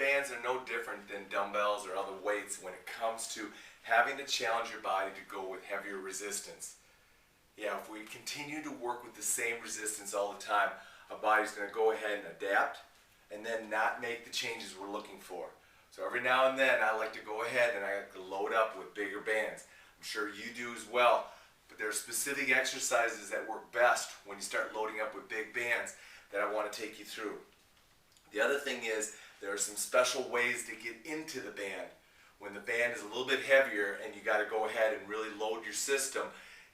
bands are no different than dumbbells or other weights when it comes to having to challenge your body to go with heavier resistance. Yeah, if we continue to work with the same resistance all the time, our body's going to go ahead and adapt and then not make the changes we're looking for. So every now and then I like to go ahead and I like to load up with bigger bands. I'm sure you do as well, but there are specific exercises that work best when you start loading up with big bands that I want to take you through. The other thing is there are some special ways to get into the band. When the band is a little bit heavier and you got to go ahead and really load your system,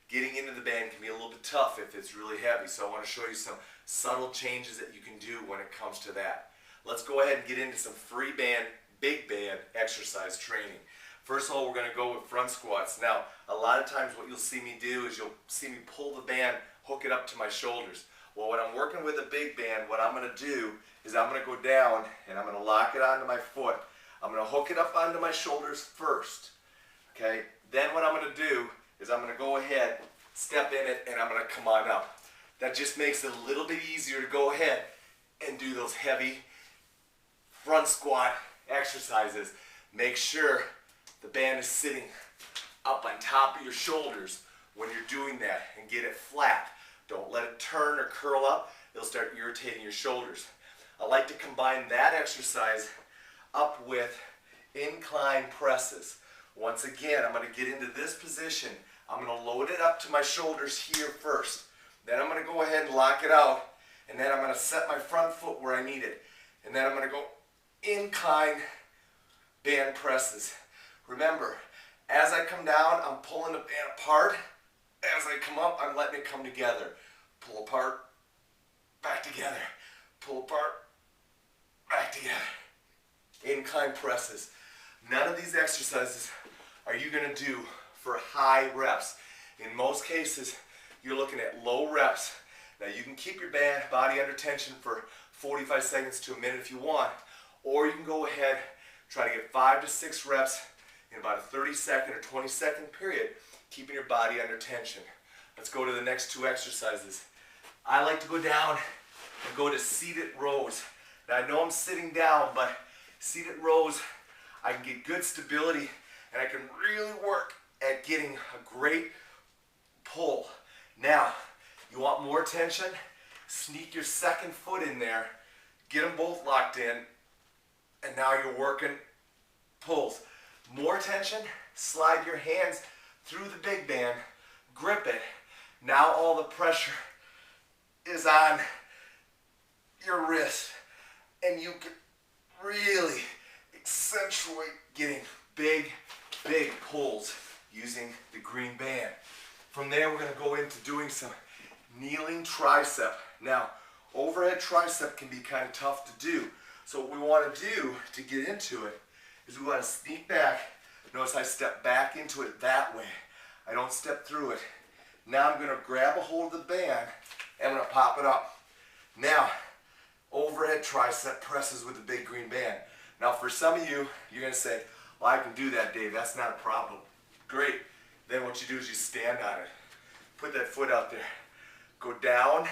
getting into the band can be a little bit tough if it's really heavy. So I want to show you some subtle changes that you can do when it comes to that. Let's go ahead and get into some free band, big band exercise training. First of all, we're going to go with front squats. Now, a lot of times what you'll see me do is you'll see me pull the band, hook it up to my shoulders. Well, when I'm working with a big band, what I'm going to do is I'm going to go down and I'm going to lock it onto my foot. I'm going to hook it up onto my shoulders first. Okay? Then what I'm going to do is I'm going to go ahead, step in it, and I'm going to come on up. That just makes it a little bit easier to go ahead and do those heavy front squat exercises. Make sure the band is sitting up on top of your shoulders when you're doing that, and get it flat. Don't let it turn or curl up. It'll start irritating your shoulders. I like to combine that exercise up with incline presses. Once again, I'm going to get into this position. I'm going to load it up to my shoulders here first. Then I'm going to go ahead and lock it out, and then I'm going to set my front foot where I need it. And then I'm going to go incline band presses. Remember, as I come down, I'm pulling the band apart. As I come up, I'm letting it come together. Pull apart, back together. Pull apart, back together. Incline presses. None of these exercises are you going to do for high reps. In most cases, you're looking at low reps. Now you can keep your body under tension for 45 seconds to a minute if you want, or you can go ahead, try to get 5 to 6 reps in about a 30-second or 20-second period, keeping your body under tension. Let's go to the next 2 exercises. I like to go down and go to seated rows. Now I know I'm sitting down, but seated rows, I can get good stability and I can really work at getting a great pull. Now, you want more tension? Sneak your second foot in there, get them both locked in, and now you're working pulls. More tension, slide your hands through the big band, grip it. Now all the pressure is on your wrist, and you can really accentuate getting big pulls using the green band. From there, we're going to go into doing some kneeling tricep. Now, overhead tricep can be kind of tough to do. So what we want to do to get into it is we want to sneak back. Notice I step back into it that way. I don't step through it. Now I'm going to grab a hold of the band and I'm going to pop it up. Now, overhead tricep presses with the big green band. Now for some of you, you're going to say, well, I can do that, Dave. That's not a problem. Great. Then what you do is you stand on it. Put that foot out there. Go down,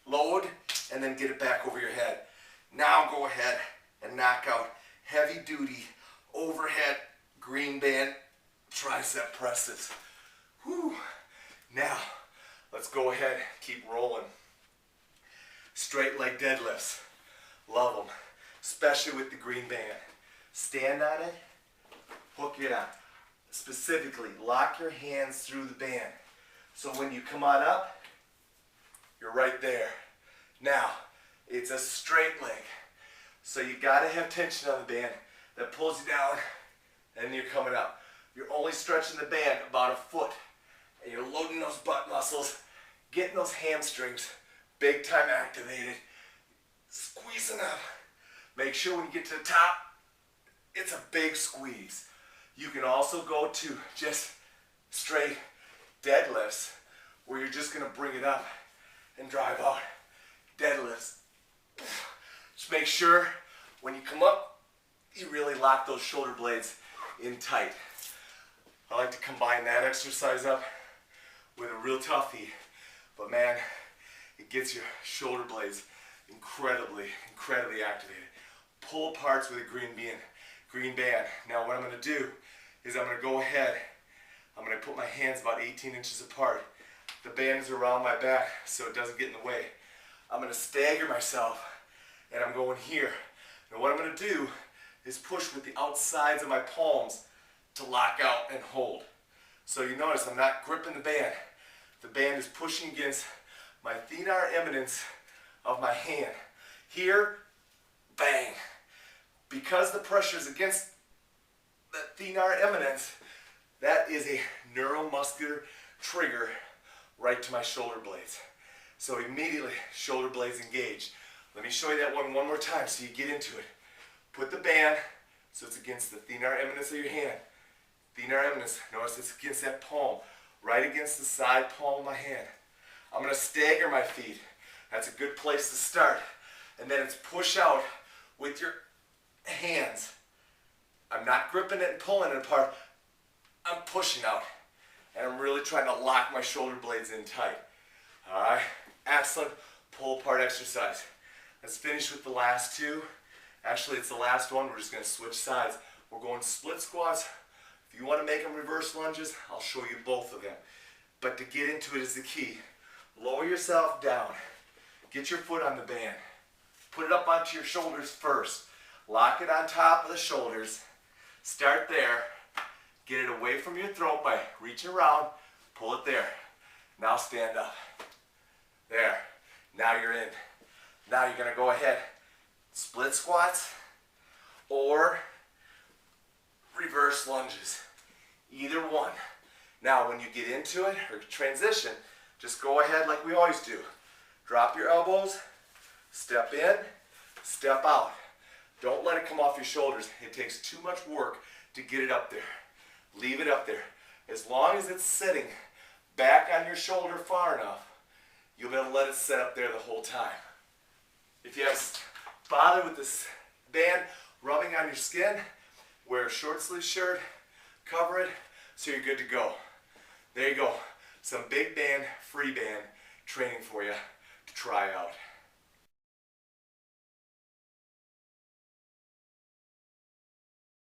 load, and then get it back over your head. Now go ahead and knock out heavy duty overhead green band tricep presses. Whew. Now, let's go ahead, keep rolling. Straight leg deadlifts. Love them, especially with the green band. Stand on it, hook it on. Specifically, lock your hands through the band. So when you come on up, you're right there. Now, it's a straight leg. So you gotta have tension on the band that pulls you down, and you're coming up. You're only stretching the band about a foot, and you're loading those butt muscles, getting those hamstrings big time activated, squeezing up. Make sure when you get to the top, it's a big squeeze. You can also go to just straight deadlifts, where you're just gonna bring it up and drive out. Deadlifts. Just make sure when you come up, you really lock those shoulder blades in tight. I like to combine that exercise up with a real toughie, but man, it gets your shoulder blades incredibly activated. pull aparts with a green band. Now what I'm going to do is I'm going to go ahead, I'm going to put my hands about 18 inches apart. The band is around my back so it doesn't get in the way. I'm going to stagger myself and I'm going here. Now what I'm going to do is push with the outsides of my palms to lock out and hold. So you notice I'm not gripping the band. The band is pushing against my thenar eminence of my hand. Here, bang. Because the pressure is against that thenar eminence, that is a neuromuscular trigger right to my shoulder blades. So immediately, shoulder blades engage. Let me show you that one more time so you get into it. Put the band so it's against the thenar eminence of your hand. Thenar eminence, notice it's against that palm, right against the side palm of my hand. I'm going to stagger my feet. That's a good place to start. And then it's push out with your hands. I'm not gripping it and pulling it apart. I'm pushing out. And I'm really trying to lock my shoulder blades in tight. Alright, excellent pull apart exercise. Let's finish with the last two. Actually, it's the last one. We're just going to switch sides. We're going split squats. If you want to make them reverse lunges, I'll show you both of them. But to get into it is the key. Lower yourself down. Get your foot on the band. Put it up onto your shoulders first. Lock it on top of the shoulders. Start there. Get it away from your throat by reaching around. Pull it there. Now stand up. There. Now you're in. Now you're going to go ahead. Split squats or reverse lunges. Either one. Now when you get into it or transition, just go ahead like we always do. Drop your elbows, step in, step out. Don't let it come off your shoulders. It takes too much work to get it up there. Leave it up there. As long as it's sitting back on your shoulder far enough, you'll be able to let it sit up there the whole time. If you have bother with this band rubbing on your skin, wear a short sleeve shirt, cover it, so you're good to go. There you go. Some big band, free band training for you to try out.